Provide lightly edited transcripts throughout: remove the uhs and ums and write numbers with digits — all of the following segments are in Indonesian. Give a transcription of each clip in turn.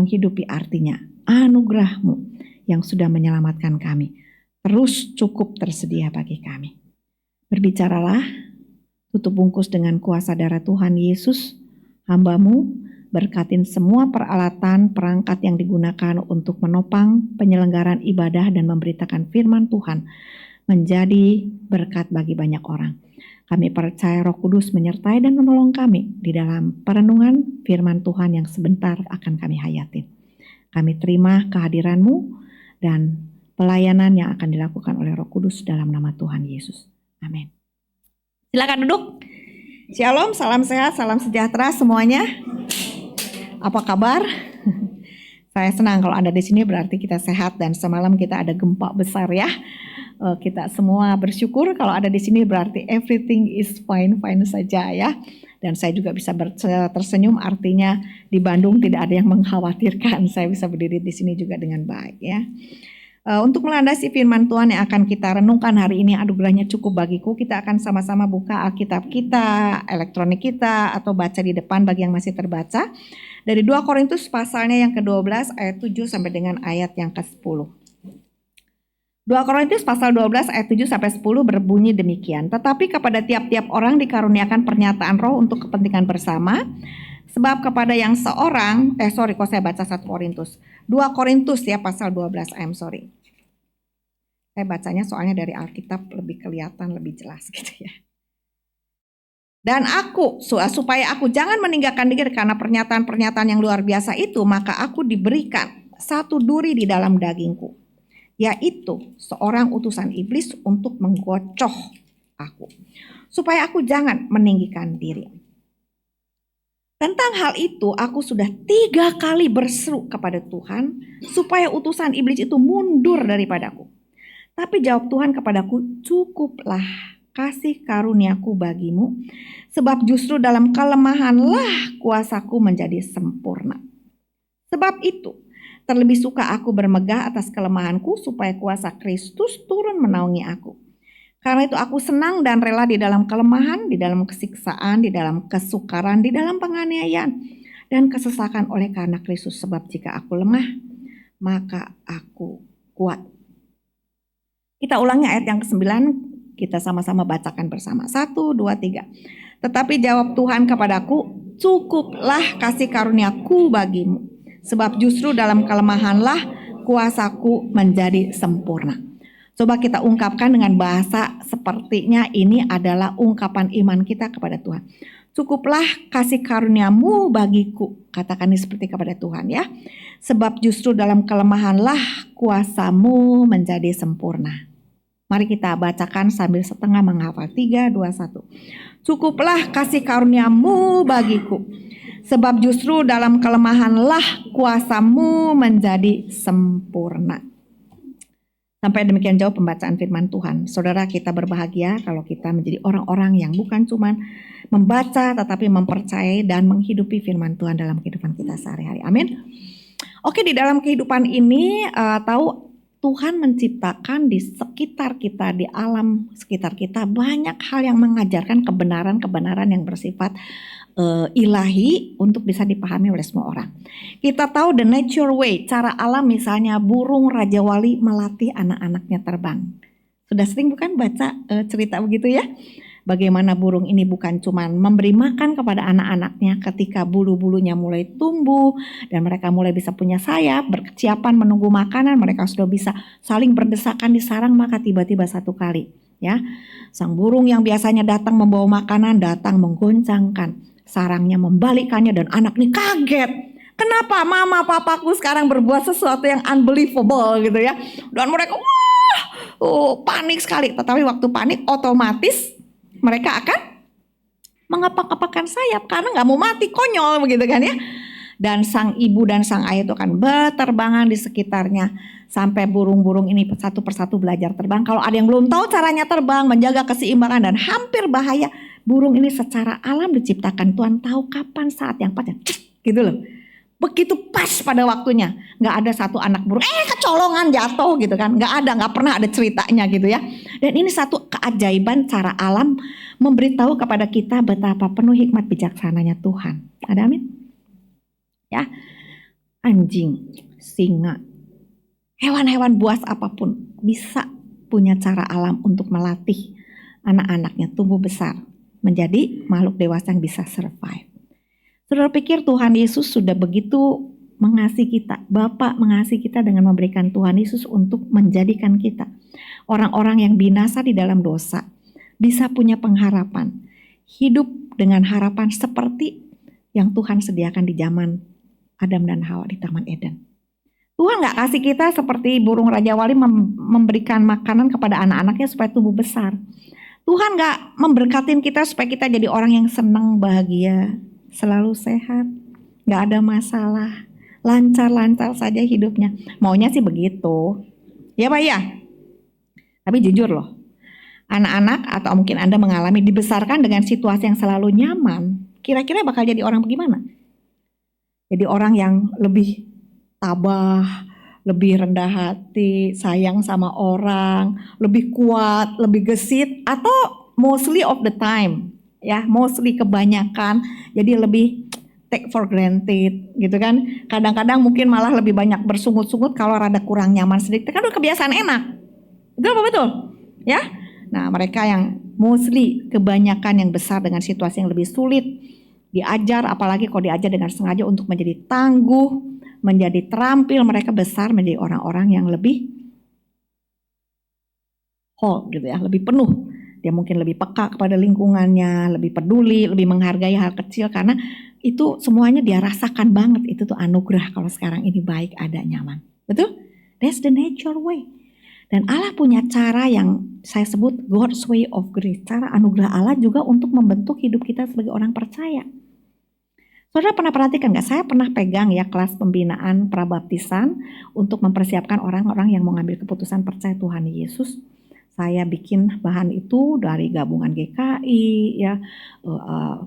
menghidupi artinya anugerah-Mu yang sudah menyelamatkan kami terus cukup tersedia bagi kami. Berbicaralah, tutup bungkus dengan kuasa darah Tuhan Yesus, hamba-Mu, berkatin semua peralatan perangkat yang digunakan untuk menopang penyelenggaraan ibadah dan memberitakan firman Tuhan menjadi berkat bagi banyak orang. Kami percaya Roh Kudus menyertai dan menolong kami di dalam perenungan firman Tuhan yang sebentar akan kami hayati. Kami terima kehadiran-Mu dan pelayanan yang akan dilakukan oleh Roh Kudus dalam nama Tuhan Yesus. Amin. Silakan duduk. Shalom, salam sehat, salam sejahtera semuanya. Apa kabar? Saya senang kalau Anda di sini, berarti kita sehat dan semalam kita ada gempa besar ya. Kita semua bersyukur kalau ada di sini, berarti everything is fine saja ya. Dan saya juga bisa tersenyum, artinya di Bandung tidak ada yang mengkhawatirkan. Saya bisa berdiri di sini juga dengan baik ya. Untuk melandasi firman Tuhan yang akan kita renungkan hari ini, anugerahnya cukup bagiku. Kita akan sama-sama buka Alkitab kita, elektronik kita, atau baca di depan bagi yang masih terbaca. Dari 2 Korintus pasalnya yang ke-12 ayat 7 sampai dengan ayat yang ke-10. 2 Korintus pasal 12 ayat 7 sampai 10 berbunyi demikian. Tetapi kepada tiap-tiap orang dikaruniakan pernyataan roh untuk kepentingan bersama. Sebab kepada yang seorang, kok saya baca 1 Korintus. 2 Korintus ya pasal 12, Saya bacanya soalnya dari Alkitab lebih kelihatan, lebih jelas gitu ya. Dan aku, supaya aku jangan meninggalkan diri karena pernyataan-pernyataan yang luar biasa itu, maka aku diberikan satu duri di dalam dagingku, yaitu seorang utusan iblis untuk menggocoh aku, supaya aku jangan meninggikan diri. Tentang hal itu aku sudah 3 kali berseru kepada Tuhan supaya utusan iblis itu mundur daripadaku. Tapi jawab Tuhan kepadaku, cukuplah kasih karuniaku bagimu, sebab justru dalam kelemahanlah kuasaku menjadi sempurna. Sebab itu terlebih suka aku bermegah atas kelemahanku, supaya kuasa Kristus turun menaungi aku. Karena itu aku senang dan rela di dalam kelemahan, di dalam kesiksaan, di dalam kesukaran, di dalam penganiayaan, dan kesesakan oleh karena Kristus. Sebab jika aku lemah, maka aku kuat. Kita ulangi ayat yang ke-9, kita sama-sama bacakan bersama. 1, 2, 3. Tetapi jawab Tuhan kepadaku, cukuplah kasih karuniaku bagimu, sebab justru dalam kelemahanlah kuasaku menjadi sempurna. Coba kita ungkapkan dengan bahasa sepertinya ini adalah ungkapan iman kita kepada Tuhan. Cukuplah kasih karuniamu bagiku, katakan ini seperti kepada Tuhan ya. Sebab justru dalam kelemahanlah kuasamu menjadi sempurna. Mari kita bacakan sambil setengah menghafal. 3, 2, 1. Cukuplah kasih karuniamu bagiku, sebab justru dalam kelemahanlah kuasamu menjadi sempurna. Sampai demikian jauh pembacaan firman Tuhan. Saudara, kita berbahagia kalau kita menjadi orang-orang yang bukan cuma membaca tetapi mempercayai dan menghidupi firman Tuhan dalam kehidupan kita sehari-hari. Amin. Oke, di dalam kehidupan ini tahu Tuhan menciptakan di sekitar kita, di alam sekitar kita banyak hal yang mengajarkan kebenaran-kebenaran yang bersifat ilahi untuk bisa dipahami oleh semua orang. Kita tahu the nature way, cara alam, misalnya burung Raja Wali melatih anak-anaknya terbang. Sudah sering bukan baca cerita begitu ya? Bagaimana burung ini bukan cuma memberi makan kepada anak-anaknya ketika bulu-bulunya mulai tumbuh dan mereka mulai bisa punya sayap, berkeciapan menunggu makanan, mereka sudah bisa saling berdesakan di sarang, maka tiba-tiba satu kali ya, sang burung yang biasanya datang membawa makanan datang menggoncangkan sarangnya, membalikkannya, dan anak ini kaget. Kenapa mama papaku sekarang berbuat sesuatu yang unbelievable gitu ya. Dan mereka panik sekali. Tetapi waktu panik otomatis mereka akan mengepak-epakkan sayap karena gak mau mati, konyol begitu kan ya. Dan sang ibu dan sang ayah itu akan berterbangan di sekitarnya sampai burung-burung ini satu persatu belajar terbang. Kalau ada yang belum tahu caranya terbang, menjaga keseimbangan dan hampir bahaya, burung ini secara alam diciptakan Tuhan tahu kapan saat yang pas, gitu loh. Begitu pas pada waktunya, nggak ada satu anak burung kecolongan jatuh gitu kan, nggak pernah ada ceritanya gitu ya. Dan ini satu keajaiban cara alam memberitahu kepada kita betapa penuh hikmat bijaksananya Tuhan. Ada amin? Ya. anjing, singa, hewan-hewan buas apapun bisa punya cara alam untuk melatih anak-anaknya tumbuh besar menjadi makhluk dewasa yang bisa survive. Saudara pikir Tuhan Yesus sudah begitu mengasihi kita, Bapa mengasihi kita dengan memberikan Tuhan Yesus untuk menjadikan kita orang-orang yang binasa di dalam dosa bisa punya pengharapan, hidup dengan harapan seperti yang Tuhan sediakan di zaman Adam dan Hawa di Taman Eden. Tuhan gak kasih kita seperti burung Raja Wali memberikan makanan kepada anak-anaknya supaya tumbuh besar. Tuhan gak memberkatin kita supaya kita jadi orang yang senang, bahagia, selalu sehat, gak ada masalah, lancar-lancar saja hidupnya. Maunya sih begitu. Ya Pak ya? Tapi jujur loh, anak-anak atau mungkin Anda mengalami dibesarkan dengan situasi yang selalu nyaman, kira-kira bakal jadi orang bagaimana? Jadi orang yang lebih tabah, lebih rendah hati, sayang sama orang, lebih kuat, lebih gesit, atau mostly of the time, ya, mostly kebanyakan, jadi lebih take for granted, gitu kan? Kadang-kadang mungkin malah lebih banyak bersungut-sungut kalau rada kurang nyaman sedikit, kan udah kebiasaan enak, betul apa betul? Ya, nah mereka yang mostly kebanyakan yang besar dengan situasi yang lebih sulit, diajar, apalagi kalau diajar dengan sengaja untuk menjadi tangguh, menjadi terampil, mereka besar menjadi orang-orang yang lebih whole gitu ya, lebih penuh. Dia mungkin lebih peka kepada lingkungannya, lebih peduli, lebih menghargai hal kecil karena itu semuanya dia rasakan banget. Itu tuh anugerah kalau sekarang ini baik, ada, nyaman. Betul? That's the nature way. Dan Allah punya cara yang saya sebut God's way of grace. Cara anugerah Allah juga untuk membentuk hidup kita sebagai orang percaya. Saudara pernah perhatikan gak? Saya pernah pegang ya kelas pembinaan prabaptisan untuk mempersiapkan orang-orang yang mau ngambil keputusan percaya Tuhan Yesus. Saya bikin bahan itu dari gabungan GKI, ya,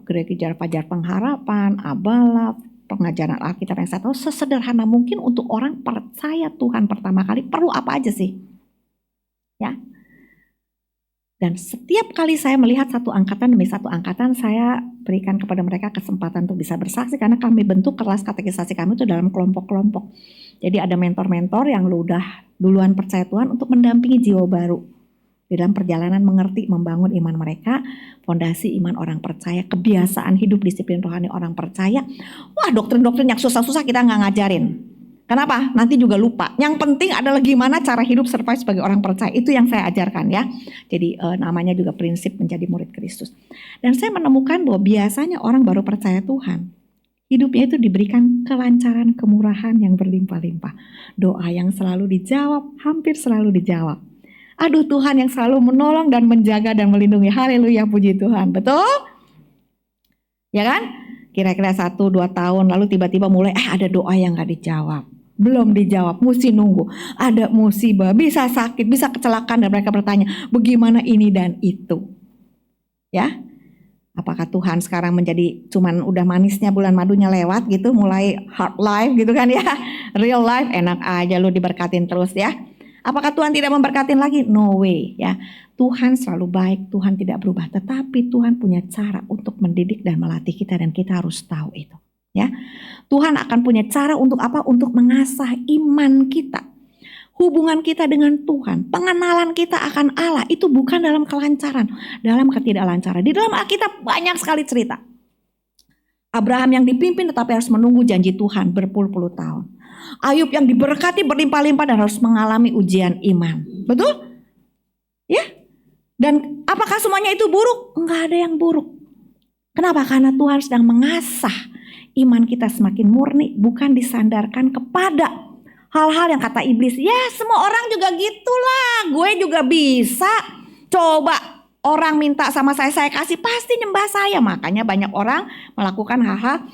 Gereja Fajar Pengharapan, Abalaf, pengajaran Alkitab yang saya tahu sesederhana mungkin untuk orang percaya Tuhan pertama kali perlu apa aja sih? Ya. Dan setiap kali saya melihat satu angkatan demi satu angkatan, saya berikan kepada mereka kesempatan untuk bisa bersaksi karena kami bentuk kelas katekisasi kami itu dalam kelompok-kelompok. Jadi ada mentor-mentor yang udah duluan percaya Tuhan untuk mendampingi jiwa baru dalam perjalanan mengerti, membangun iman mereka, fondasi iman orang percaya, kebiasaan hidup disiplin rohani orang percaya. Wah, doktrin-doktrin yang susah-susah kita nggak ngajarin. Kenapa? Nanti juga lupa. Yang penting adalah gimana cara hidup survive sebagai orang percaya. Itu yang saya ajarkan ya. Jadi namanya juga prinsip menjadi murid Kristus. Dan saya menemukan bahwa biasanya orang baru percaya Tuhan, hidupnya itu diberikan kelancaran, kemurahan yang berlimpah-limpah. Doa yang selalu dijawab, hampir selalu dijawab. Aduh, Tuhan yang selalu menolong dan menjaga dan melindungi. Haleluya, puji Tuhan. Betul? Ya kan? Kira-kira 1-2 tahun lalu tiba-tiba mulai ada doa yang gak dijawab. Belum dijawab, mesti nunggu. Ada musibah, bisa sakit, bisa kecelakaan dan mereka bertanya, bagaimana ini dan itu? Ya, apakah Tuhan sekarang menjadi cuman udah manisnya bulan madunya lewat gitu, mulai hard life gitu kan ya, real life enak aja lu diberkatin terus ya. Apakah Tuhan tidak memberkatin lagi? No way ya. Tuhan selalu baik, Tuhan tidak berubah, tetapi Tuhan punya cara untuk mendidik dan melatih kita dan kita harus tahu itu. Ya, Tuhan akan punya cara untuk apa? Untuk mengasah iman kita, hubungan kita dengan Tuhan, pengenalan kita akan Allah itu bukan dalam kelancaran, dalam ketidaklancaran. Di dalam Alkitab banyak sekali cerita. Abraham yang dipimpin tetapi harus menunggu janji Tuhan berpuluh-puluh tahun. Ayub yang diberkati berlimpah-limpah dan harus mengalami ujian iman. Betul? Ya. Dan apakah semuanya itu buruk? Enggak ada yang buruk. Kenapa? Karena Tuhan sedang mengasah iman kita semakin murni, bukan disandarkan kepada hal-hal yang kata iblis. Ya semua orang juga gitulah, gue juga bisa. Coba orang minta sama saya kasih, pasti nyembah saya. Makanya banyak orang melakukan hal-hal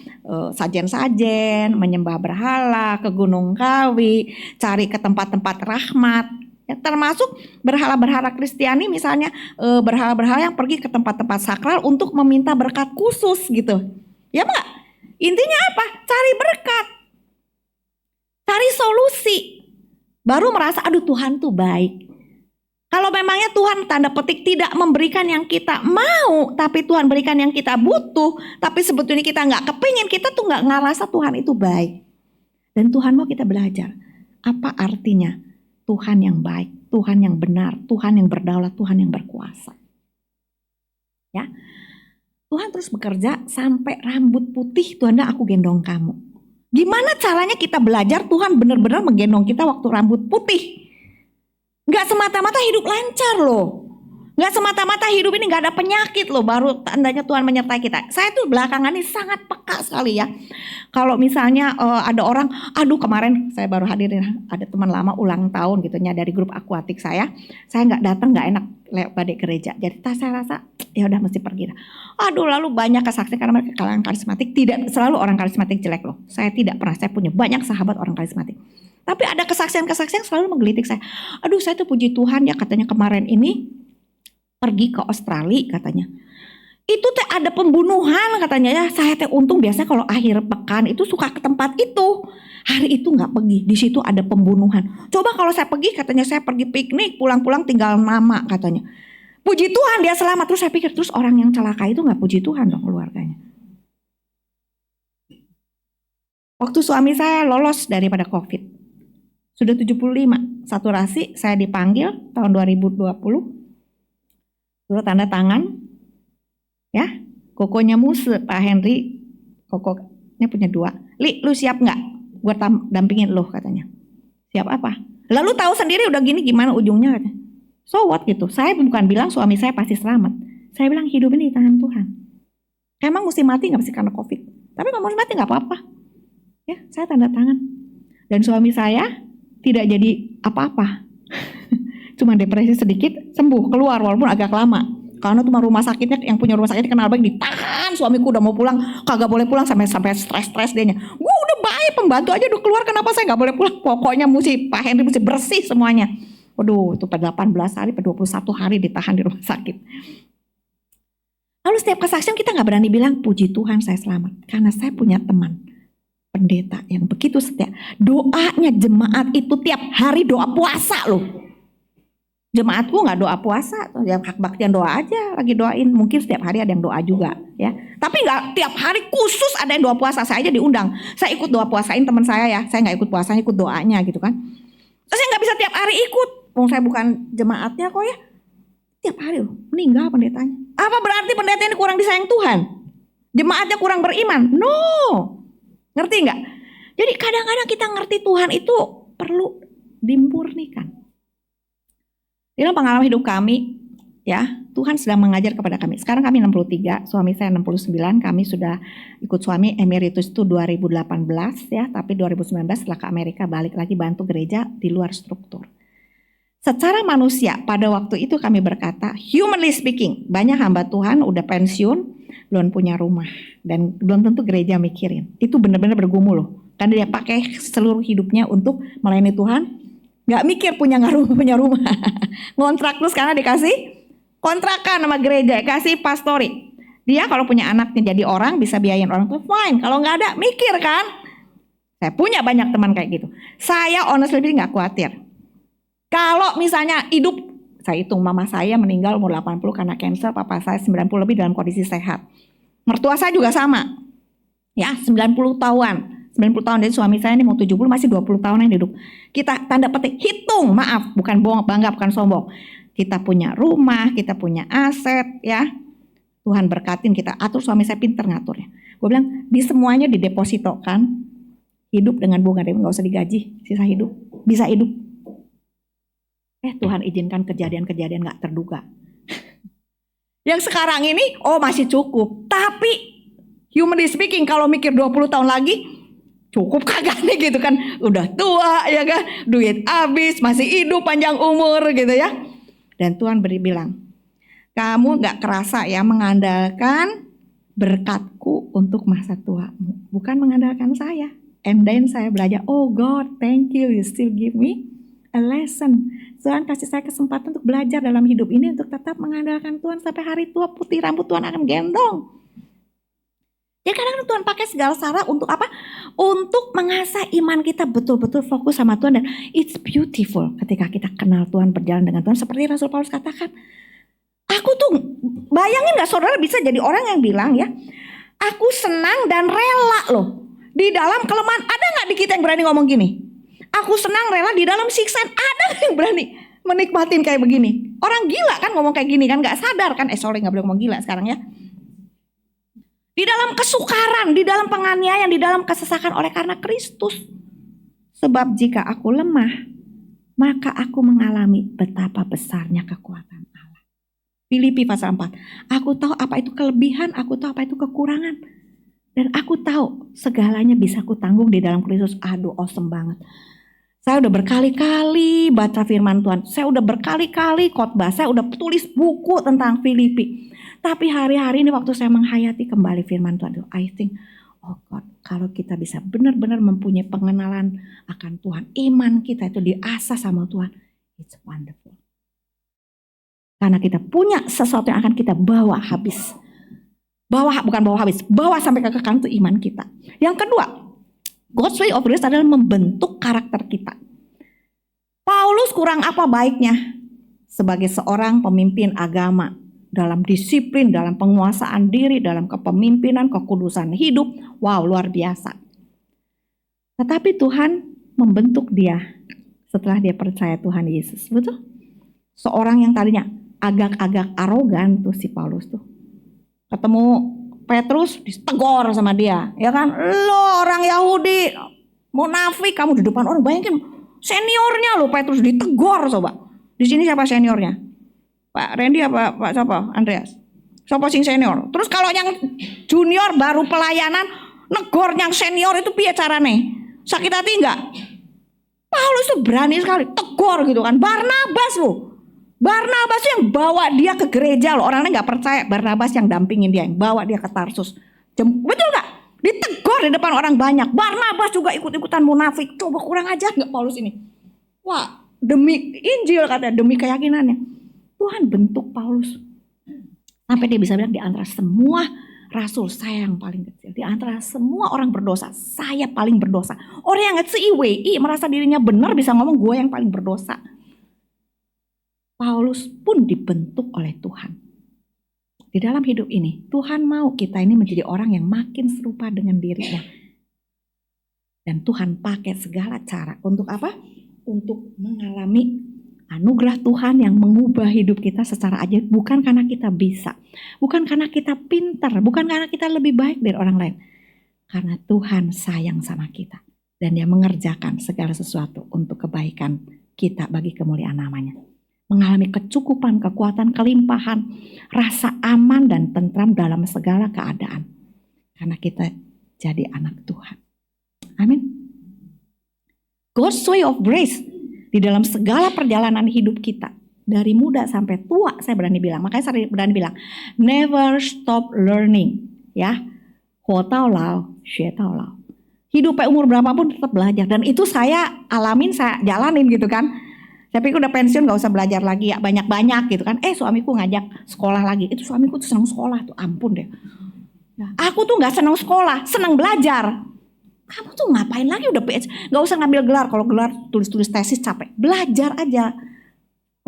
sajen-sajen, menyembah berhala, ke Gunung Kawi, cari ke tempat-tempat rahmat. Ya, termasuk berhala-berhala Kristiani misalnya, berhala-berhala yang pergi ke tempat-tempat sakral untuk meminta berkat khusus gitu. Ya Mbak? Intinya apa? Cari berkat. Cari solusi. Baru merasa aduh Tuhan tuh baik. Kalau memangnya Tuhan tanda petik tidak memberikan yang kita mau, tapi Tuhan berikan yang kita butuh, tapi sebetulnya kita nggak kepingin, kita tuh nggak ngerasa Tuhan itu baik. Dan Tuhan mau kita belajar apa artinya Tuhan yang baik, Tuhan yang benar, Tuhan yang berdaulat, Tuhan yang berkuasa. Ya, Tuhan terus bekerja sampai rambut putih Tuhan aku gendong kamu. Gimana caranya kita belajar Tuhan benar-benar menggendong kita waktu rambut putih? Gak semata-mata hidup lancar loh. Gak semata-mata hidup ini gak ada penyakit loh, baru tandanya Tuhan menyertai kita. Saya tuh belakangan ini sangat peka sekali ya. Kalau misalnya ada orang, aduh kemarin saya baru hadirin, ada teman lama ulang tahun gitu ya dari grup akuatik saya gak datang, gak enak lewat gereja. Jadi saya rasa ya udah mesti pergi dah. Aduh, lalu banyak kesaksian karena mereka kalangan karismatik, tidak selalu orang karismatik jelek loh. Saya tidak pernah, saya punya banyak sahabat orang karismatik. Tapi ada kesaksian-kesaksian selalu menggelitik saya. Aduh, saya tuh puji Tuhan ya, katanya kemarin ini pergi ke Australia katanya. Itu teh ada pembunuhan katanya ya. Saya teh untung biasanya kalau akhir pekan itu suka ke tempat itu. Hari itu nggak pergi, di situ ada pembunuhan. Coba kalau saya pergi, katanya saya pergi piknik, pulang-pulang tinggal nama katanya. Puji Tuhan dia selamat. Terus saya pikir, terus orang yang celaka itu nggak puji Tuhan dong keluarganya. Waktu suami saya lolos daripada COVID, sudah 75, saturasi, saya dipanggil tahun 2020. Surat tanda tangan, ya, kokonya Muse, Pak Henry, kokonya punya 2. Li, lu siap nggak? Gue dampingin lo katanya. Siap apa? Lalu tahu sendiri udah gini gimana ujungnya katanya. So what gitu? Saya bukan bilang suami saya pasti selamat. Saya bilang hidup ini di tangan Tuhan. Emang mesti mati nggak mesti karena COVID? Tapi kalau mesti mati nggak apa-apa. Ya, saya tanda tangan. Dan suami saya tidak jadi apa-apa. Cuma depresi sedikit, sembuh, keluar walaupun agak lama. Karena cuma rumah sakitnya, yang punya rumah sakitnya kenal baik, ditahan. Suamiku udah mau pulang, kagak boleh pulang sampai stres dianya. Gua udah baik, pembantu aja udah keluar, kenapa saya nggak boleh pulang? Pokoknya mesti Pak Henry mesti bersih semuanya. Waduh, itu pada 18 hari, pada 21 hari ditahan di rumah sakit. Lalu setiap kesaksian kita nggak berani bilang puji Tuhan saya selamat, karena saya punya teman pendeta yang begitu setia. Doanya jemaat itu tiap hari doa puasa loh. Jemaatku nggak doa puasa, ya hak baktian doa aja, lagi doain. Mungkin setiap hari ada yang doa juga, ya. Tapi nggak tiap hari khusus ada yang doa puasa. Saya aja diundang, saya ikut doa puasain teman saya ya. Saya nggak ikut puasanya, ikut doanya gitu kan. Terus saya nggak bisa tiap hari ikut, saya bukan jemaatnya kok ya. Tiap hari loh, meninggal pendetanya. Apa berarti pendeta ini kurang disayang Tuhan? Jemaatnya kurang beriman? No, ngerti nggak? Jadi kadang-kadang kita ngerti Tuhan itu perlu dimurnikan. Dalam pengalaman hidup kami, ya Tuhan sedang mengajar kepada kami. Sekarang kami 63, suami saya 69, kami sudah ikut suami emeritus itu 2018 ya, tapi 2019 setelah ke Amerika balik lagi bantu gereja di luar struktur. Secara manusia pada waktu itu kami berkata, humanly speaking, banyak hamba Tuhan udah pensiun, belum punya rumah dan belum tentu gereja mikirin. Itu benar-benar bergumul loh, karena dia pakai seluruh hidupnya untuk melayani Tuhan. Gak mikir punya rumah, ngontrak terus karena dikasih kontrakan sama gereja, kasih pastori. Dia kalau punya anaknya jadi orang bisa biayain orang tuh fine. Kalau nggak ada mikir kan. Saya punya banyak teman kayak gitu. Saya honestly nggak khawatir. Kalau misalnya hidup, saya hitung mama saya meninggal umur 80 karena cancer, papa saya 90 lebih dalam kondisi sehat. Mertua saya juga sama, ya 90 tahun. 90 tahun dari suami saya ini mau 70, masih 20 tahun yang hidup. Kita tanda petik hitung, maaf, bukan bohong, bangga, bukan sombong. Kita punya rumah, kita punya aset ya. Tuhan berkatin kita, atur suami saya pinter ngaturnya. Gue bilang, di semuanya didepositokan, hidup dengan bunga, gak usah digaji, sisa hidup, bisa hidup. Tuhan izinkan kejadian-kejadian gak terduga. Yang sekarang ini, masih cukup. Tapi, humanly speaking, kalau mikir 20 tahun lagi, cukup kagak nih gitu kan, udah tua ya kan, duit habis, masih hidup panjang umur gitu ya. Dan Tuhan bilang, kamu gak kerasa ya mengandalkan berkatku untuk masa tuamu, bukan mengandalkan saya. And then saya belajar, oh God, thank you, you still give me a lesson. Tuhan kasih saya kesempatan untuk belajar dalam hidup ini untuk tetap mengandalkan Tuhan sampai hari tua, putih rambut Tuhan akan gendong. Ya kadang-kadang Tuhan pakai segala cara untuk apa? Untuk mengasah iman kita betul-betul fokus sama Tuhan. Dan it's beautiful ketika kita kenal Tuhan, berjalan dengan Tuhan. Seperti Rasul Paulus katakan, aku tuh bayangin gak saudara bisa jadi orang yang bilang ya, aku senang dan rela loh. Di dalam kelemahan, ada gak di kita yang berani ngomong gini? Aku senang rela di dalam siksaan. Ada gak yang berani menikmatin kayak begini? Orang gila kan ngomong kayak gini kan, gak sadar kan. Sorry, gak boleh ngomong gila sekarang ya. Di dalam kesukaran, di dalam penganiayaan, di dalam kesesakan oleh karena Kristus. Sebab jika aku lemah, maka aku mengalami betapa besarnya kekuatan Allah. Filipi pasal 4. Aku tahu apa itu kelebihan, aku tahu apa itu kekurangan. Dan aku tahu segalanya bisa aku tanggung di dalam Kristus. Aduh, awesome banget. Saya udah berkali-kali baca firman Tuhan. Saya udah berkali-kali khotbah. Saya udah tulis buku tentang Filipi. Tapi hari-hari ini waktu saya menghayati kembali firman Tuhan, I think, oh God, kalau kita bisa benar-benar mempunyai pengenalan akan Tuhan, iman kita itu diasah sama Tuhan, it's wonderful. Karena kita punya sesuatu yang akan kita bawa habis. Bawa sampai kekekalan itu iman kita. Yang kedua, God's way of grace adalah membentuk karakter kita. Paulus kurang apa baiknya sebagai seorang pemimpin agama, dalam disiplin, dalam penguasaan diri, dalam kepemimpinan, kekudusan hidup. Wow, luar biasa. Tetapi Tuhan membentuk dia setelah dia percaya Tuhan Yesus. Betul? Seorang yang tadinya agak-agak arogan tuh si Paulus tuh. Ketemu Petrus ditegor sama dia, ya kan? Lo orang Yahudi, munafik, kamu di depan orang, bayangin seniornya lo Petrus ditegor coba. Di sini siapa seniornya? Pak Randy apa Pak siapa? Andreas. Siapa sing senior? Terus kalau yang junior baru pelayanan, negor yang senior itu piye carane? Sakit hati enggak? Paulus tuh berani sekali, tegor gitu kan. Barnabas lo. Barnabas yang bawa dia ke gereja loh. Orangnya gak percaya. Barnabas yang dampingin dia, yang bawa dia ke Tarsus. Betul gak? Ditegur di depan orang banyak. Barnabas juga ikut-ikutan munafik. Coba kurang ajar gak Paulus ini? Wah, demi Injil katanya, demi keyakinannya. Tuhan bentuk Paulus. Sampai dia bisa bilang di antara semua rasul, saya yang paling kecil. Di antara semua orang berdosa, saya paling berdosa. Orang yang se-IWI merasa dirinya benar bisa ngomong gue yang paling berdosa. Paulus pun dibentuk oleh Tuhan. Di dalam hidup ini, Tuhan mau kita ini menjadi orang yang makin serupa dengan dirinya. Dan Tuhan pakai segala cara untuk apa? Untuk mengalami anugerah Tuhan yang mengubah hidup kita secara ajaib. Bukan karena kita bisa, bukan karena kita pintar, bukan karena kita lebih baik dari orang lain. Karena Tuhan sayang sama kita. Dan Dia mengerjakan segala sesuatu untuk kebaikan kita bagi kemuliaan namanya. Mengalami kecukupan, kekuatan, kelimpahan, rasa aman dan tentram dalam segala keadaan. Karena kita jadi anak Tuhan. Amin. God's way of grace di dalam segala perjalanan hidup kita. Dari muda sampai tua saya berani bilang. Makanya saya berani bilang, never stop learning. Ya, hidupnya umur berapapun tetap belajar. Dan itu saya alamin, saya jalanin gitu kan. Tapi aku udah pensiun gak usah belajar lagi ya banyak-banyak gitu kan. Suamiku ngajak sekolah lagi. Itu suamiku tuh senang sekolah tuh, ampun deh. Aku tuh gak senang sekolah, senang belajar. Kamu tuh ngapain lagi udah PhD? Gak usah ngambil gelar, kalau gelar tulis-tulis tesis capek. Belajar aja.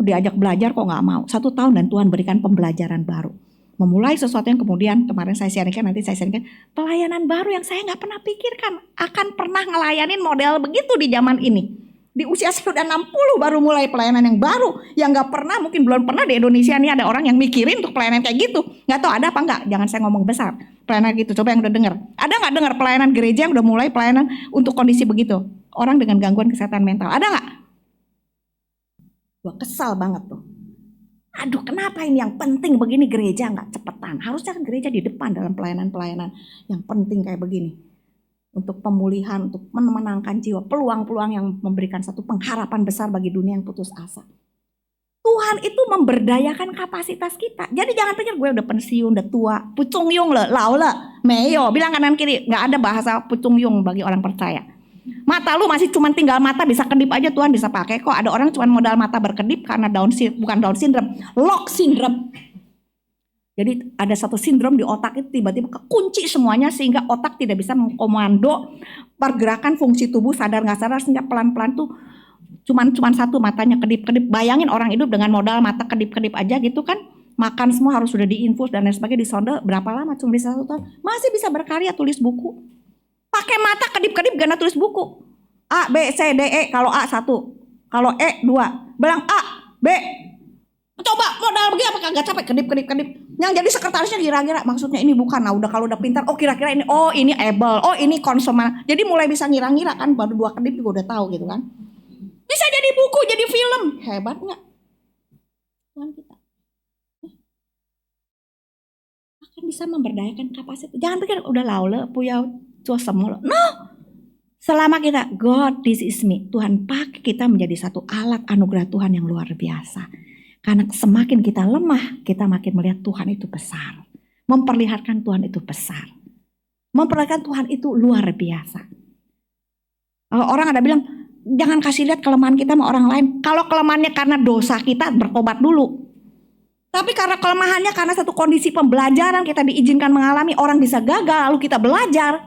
Diajak belajar kok gak mau. 1 tahun dan Tuhan berikan pembelajaran baru. Memulai sesuatu yang kemudian kemarin saya sharingkan, nanti saya sharingkan. Pelayanan baru yang saya gak pernah pikirkan. Akan pernah ngelayanin model begitu di zaman ini. Di usia saya udah 60 baru mulai pelayanan yang baru. Yang gak pernah, mungkin belum pernah di Indonesia nih ada orang yang mikirin untuk pelayanan kayak gitu. Gak tahu ada apa enggak, jangan saya ngomong besar. Pelayanan gitu, coba yang udah dengar. Ada gak dengar pelayanan gereja yang udah mulai pelayanan untuk kondisi begitu? Orang dengan gangguan kesehatan mental, ada gak? Gua kesal banget tuh. Aduh, kenapa ini yang penting begini gereja gak cepetan? Harusnya kan gereja di depan dalam pelayanan-pelayanan yang penting kayak begini. Untuk pemulihan, untuk memenangkan jiwa, peluang-peluang yang memberikan satu pengharapan besar bagi dunia yang putus asa. Tuhan itu memberdayakan kapasitas kita. Jadi jangan pikir gue udah pensiun, udah tua, pucung yung le, lau le, meyo, bilang kanan kiri. Gak ada bahasa pucung yung bagi orang percaya. Mata lu masih cuma tinggal mata, bisa kedip aja Tuhan bisa pakai kok. Ada orang cuma modal mata berkedip karena bukan Down syndrome, lock syndrome. Jadi ada satu sindrom di otak itu tiba-tiba kekunci semuanya sehingga otak tidak bisa mengkomando pergerakan fungsi tubuh sadar nggak sadar sehingga pelan-pelan tuh cuman satu matanya kedip-kedip. Bayangin orang hidup dengan modal mata kedip-kedip aja gitu kan, makan semua harus sudah diinfus dan lain sebagainya, disonde berapa lama cuma bisa 1 tahun masih bisa berkarya tulis buku. Pakai mata kedip-kedip gana tulis buku. A, B, C, D, E. Kalau A 1, kalau E 2. Bilang A, B. Coba modal begini apa kagak capek kedip-kedip. Yang jadi sekretarisnya kira-kira maksudnya ini bukan. Nah udah kalau udah pintar, oh kira-kira ini, oh ini able, oh ini konsumen. Jadi mulai bisa ngira-ngira kan, baru 2 kedip juga udah tahu gitu kan. Bisa jadi buku, jadi film. Hebat nggak? Tuhan kita akan bisa memberdayakan kapasitas. Jangan pikir udah laule punya tua semua. No. Selama kita God this is me, Tuhan pakai kita menjadi satu alat anugerah Tuhan yang luar biasa. Karena semakin kita lemah, kita makin melihat Tuhan itu besar. Memperlihatkan Tuhan itu besar. Memperlihatkan Tuhan itu luar biasa. Kalau orang ada bilang, jangan kasih lihat kelemahan kita sama orang lain. Kalau kelemahannya karena dosa kita, bertobat dulu. Tapi karena kelemahannya karena satu kondisi pembelajaran kita diizinkan mengalami, orang bisa gagal, lalu kita belajar.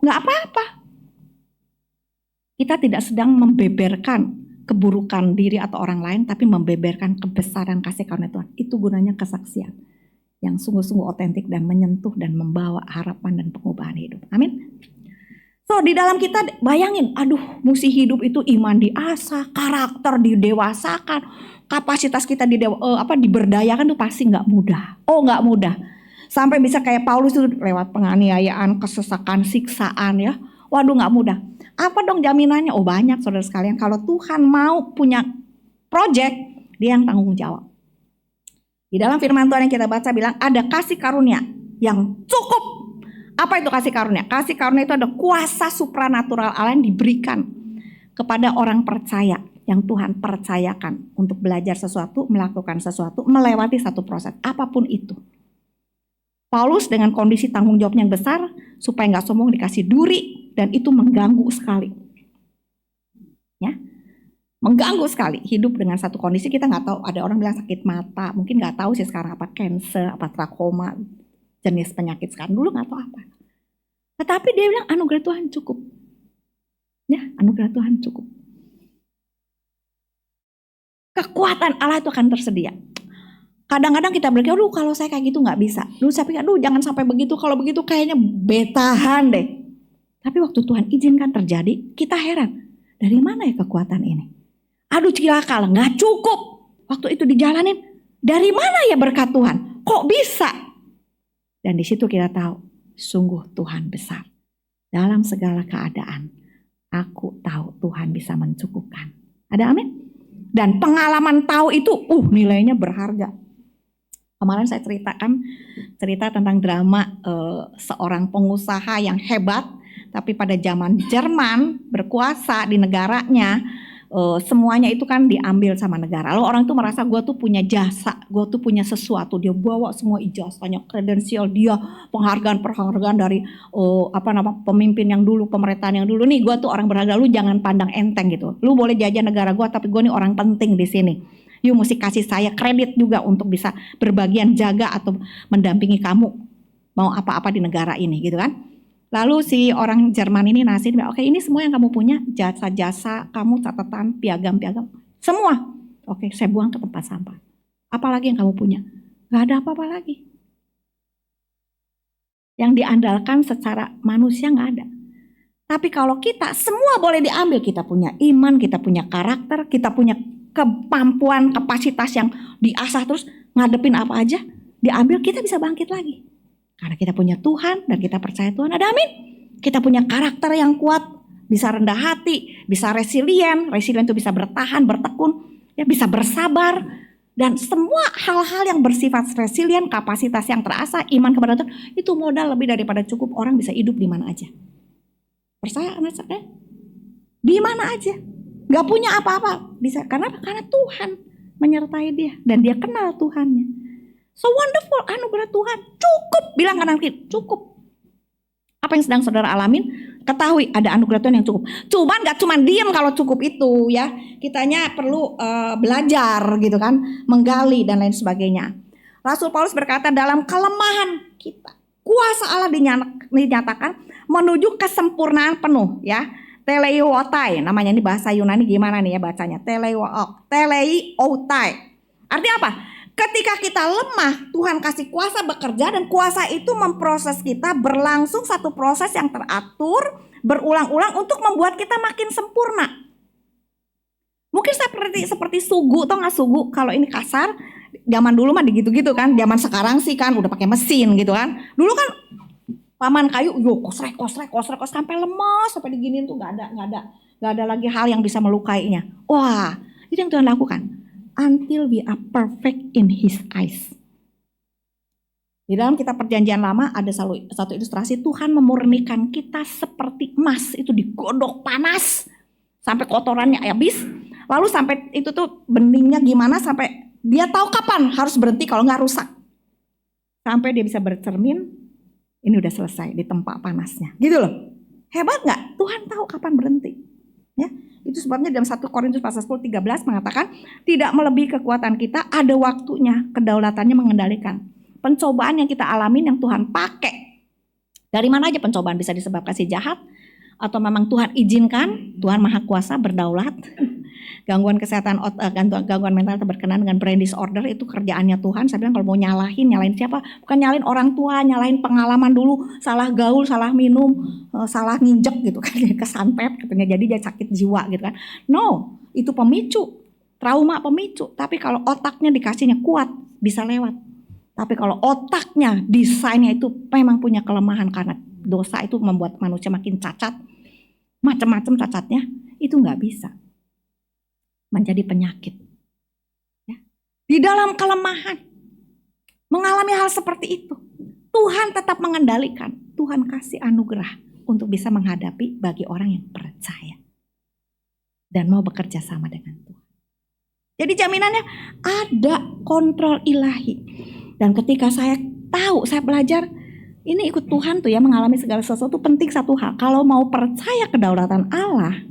Nggak apa-apa. Kita tidak sedang membeberkan keburukan diri atau orang lain, tapi membeberkan kebesaran kasih karunia Tuhan. Itu gunanya kesaksian yang sungguh-sungguh otentik dan menyentuh dan membawa harapan dan pengubahan hidup. Amin. So di dalam kita bayangin, aduh mesti hidup itu iman diasah, karakter didewasakan, kapasitas kita diberdayakan itu pasti nggak mudah. Oh nggak mudah. Sampai bisa kayak Paulus itu lewat penganiayaan, kesesakan, siksaan ya. Waduh nggak mudah. Apa dong jaminannya? Oh banyak saudara sekalian. Kalau Tuhan mau punya project, dia yang tanggung jawab. Di dalam firman Tuhan yang kita baca bilang ada kasih karunia yang cukup. Apa itu kasih karunia? Kasih karunia itu ada kuasa supranatural Allah yang diberikan kepada orang percaya yang Tuhan percayakan untuk belajar sesuatu, melakukan sesuatu, melewati satu proses apapun itu. Paulus dengan kondisi tanggung jawabnya yang besar supaya nggak sombong dikasih duri dan itu mengganggu sekali, ya, mengganggu sekali hidup dengan satu kondisi kita nggak tahu. Ada orang bilang sakit mata, mungkin nggak tahu sih sekarang apa cancer, apa trakoma, jenis penyakit sekarang dulu nggak tahu apa. Tetapi dia bilang anugerah Tuhan cukup, ya anugerah Tuhan cukup. Kekuatan Allah itu akan tersedia. Kadang-kadang kita berpikir, aduh kalau saya kayak gitu nggak bisa. Dulu saya pikir, aduh jangan sampai begitu. Kalau begitu kayaknya betahan deh. Tapi waktu Tuhan izinkan terjadi, kita heran. Dari mana ya kekuatan ini? Aduh cilaka lah, nggak cukup. Waktu itu dijalanin, dari mana ya berkat Tuhan? Kok bisa? Dan di situ kita tahu, sungguh Tuhan besar. Dalam segala keadaan, aku tahu Tuhan bisa mencukupkan. Ada amin? Dan pengalaman tahu itu, nilainya berharga. Kemarin saya cerita tentang drama seorang pengusaha yang hebat, tapi pada zaman Jerman berkuasa di negaranya, semuanya itu kan diambil sama negara. Lalu orang itu merasa gue tuh punya jasa, gue tuh punya sesuatu. Dia bawa semua ijazahnya, kredensial dia, penghargaan dari pemimpin yang dulu, pemerintahan yang dulu. Nih gue tuh orang berharga, lu jangan pandang enteng gitu. Lu boleh jajah negara gue, tapi gue nih orang penting di sini. You mesti kasih saya kredit juga untuk bisa berbagian jaga atau mendampingi kamu mau apa-apa di negara ini gitu kan. Lalu si orang Jerman ini nasib, oke ini semua yang kamu punya, jasa-jasa kamu, catatan, piagam-piagam, semua. Oke saya buang ke tempat sampah. Apalagi yang kamu punya? Gak ada apa-apa lagi. Yang diandalkan secara manusia gak ada. Tapi kalau kita semua boleh diambil, kita punya iman, kita punya karakter, kita punya kemampuan, kapasitas yang diasah terus ngadepin apa aja, diambil, kita bisa bangkit lagi. Karena kita punya Tuhan dan kita percaya Tuhan, ada amin. Kita punya karakter yang kuat, bisa rendah hati, bisa resilient itu bisa bertahan, bertekun, ya bisa bersabar. Dan semua hal-hal yang bersifat resilient, kapasitas yang terasah, iman kepada Tuhan, itu modal lebih daripada cukup. Orang bisa hidup di mana aja. Percaya anak-anaknya? Di mana aja. Gak punya apa-apa, bisa karena Tuhan menyertai dia dan dia kenal Tuhannya. So wonderful, anugerah Tuhan cukup, bilang kanan kiri cukup. Apa yang sedang saudara alamin, ketahui ada anugerah Tuhan yang cukup. Cuman gak cuman diam kalau cukup itu ya, kitanya perlu belajar gitu kan, menggali dan lain sebagainya. Rasul Paulus berkata dalam kelemahan kita, kuasa Allah dinyatakan menuju kesempurnaan penuh ya. Teleiotai, namanya ini bahasa Yunani gimana nih ya bacanya? Teleiotai. Artinya apa? Ketika kita lemah, Tuhan kasih kuasa bekerja, dan kuasa itu memproses kita berlangsung satu proses yang teratur, berulang-ulang untuk membuat kita makin sempurna. Mungkin seperti sugu, tau gak sugu? Kalau ini kasar, zaman dulu mah gitu-gitu kan. Zaman sekarang sih kan udah pakai mesin gitu kan. Dulu kan paman kayu, kosrek sampai lemas, sampai diginiin tuh gak ada lagi hal yang bisa melukainya. Wah, itu yang Tuhan lakukan. Until we are perfect in His eyes. Di dalam kitab Perjanjian Lama ada satu ilustrasi, Tuhan memurnikan kita seperti emas, itu digodok panas sampai kotorannya habis. Lalu sampai itu tuh beningnya gimana, sampai dia tahu kapan harus berhenti kalau nggak rusak. Sampai dia bisa bercermin, ini udah selesai di tempat panasnya. Gitu loh. Hebat nggak? Tuhan tahu kapan berhenti. Ya. Itu sebabnya dalam 1 Korintus pasal 10:13 mengatakan, tidak melebihi kekuatan kita, ada waktunya, kedaulatannya mengendalikan. Pencobaan yang kita alamin yang Tuhan pakai. Dari mana aja pencobaan, bisa disebabkan si jahat, atau memang Tuhan izinkan, Tuhan Maha Kuasa berdaulat. Gangguan kesehatan, gangguan mental berkenaan dengan brain disorder, itu kerjaannya Tuhan. Saya bilang kalau mau nyalahin siapa? Bukan nyalahin orang tua, nyalahin pengalaman dulu, salah gaul, salah minum, salah nginjek gitu kan, kesantet katanya, jadi dia sakit jiwa gitu kan. No, itu pemicu, trauma pemicu. Tapi kalau otaknya dikasihnya kuat, bisa lewat. Tapi kalau otaknya, desainnya itu memang punya kelemahan karena dosa itu membuat manusia makin cacat, macam-macam cacatnya, itu nggak bisa. Menjadi penyakit. Ya. Di dalam kelemahan, mengalami hal seperti itu, Tuhan tetap mengendalikan. Tuhan kasih anugerah untuk bisa menghadapi bagi orang yang percaya dan mau bekerja sama dengan Tuhan. Jadi jaminannya ada kontrol ilahi. Dan ketika saya tahu, saya belajar, ini ikut Tuhan tuh ya, mengalami segala sesuatu, penting satu hal. Kalau mau percaya kedaulatan Allah,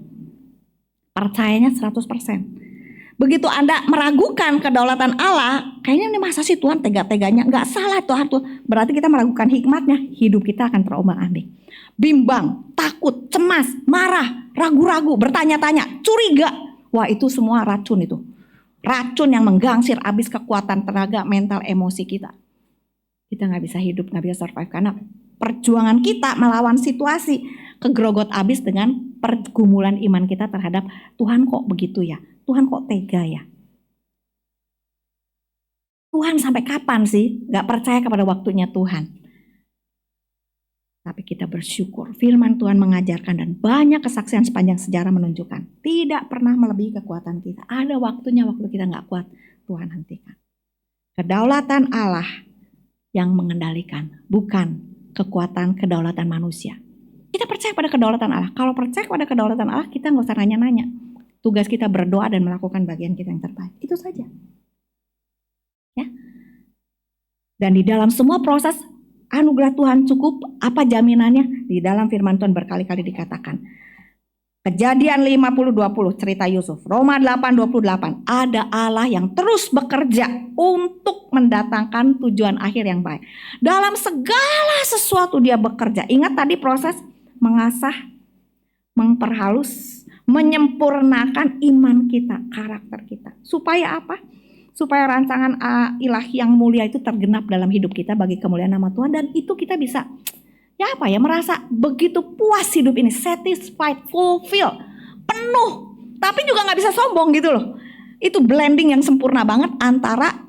percayanya 100%. Begitu Anda meragukan kedaulatan Allah, kayaknya ini masa sih Tuhan tega-teganya? Enggak salah Tuhan tuh. Berarti kita meragukan hikmatnya, hidup kita akan terombang-ambing. Bimbang, takut, cemas, marah, ragu-ragu, bertanya-tanya, curiga. Wah, itu semua racun itu. Racun yang menggangsir habis kekuatan tenaga, mental, emosi kita. Kita gak bisa hidup, gak bisa survive karena perjuangan kita melawan situasi kegrogot habis dengan pergumulan iman kita terhadap Tuhan kok begitu ya, Tuhan kok tega ya, Tuhan sampai kapan sih gak percaya kepada waktunya Tuhan. Tapi kita bersyukur firman Tuhan mengajarkan dan banyak kesaksian sepanjang sejarah menunjukkan tidak pernah melebihi kekuatan kita. Ada waktunya, waktu kita gak kuat, Tuhan hentikan. Kedaulatan Allah yang mengendalikan, bukan kekuatan kedaulatan manusia. Kita percaya pada kedaulatan Allah. Kalau percaya pada kedaulatan Allah, kita gak usah nanya-nanya. Tugas kita berdoa dan melakukan bagian kita yang terbaik. Itu saja. Ya. Dan di dalam semua proses, anugerah Tuhan cukup. Apa jaminannya? Di dalam firman Tuhan berkali-kali dikatakan. Kejadian 50:20, cerita Yusuf. Roma 8:28. Ada Allah yang terus bekerja untuk mendatangkan tujuan akhir yang baik. Dalam segala sesuatu dia bekerja. Ingat tadi proses mengasah, memperhalus, menyempurnakan iman kita, karakter kita. Supaya apa? Supaya rancangan ilahi yang mulia itu tergenap dalam hidup kita bagi kemuliaan nama Tuhan. Dan itu kita bisa merasa begitu puas hidup ini, satisfied, fulfill, penuh. Tapi juga gak bisa sombong gitu loh. Itu blending yang sempurna banget antara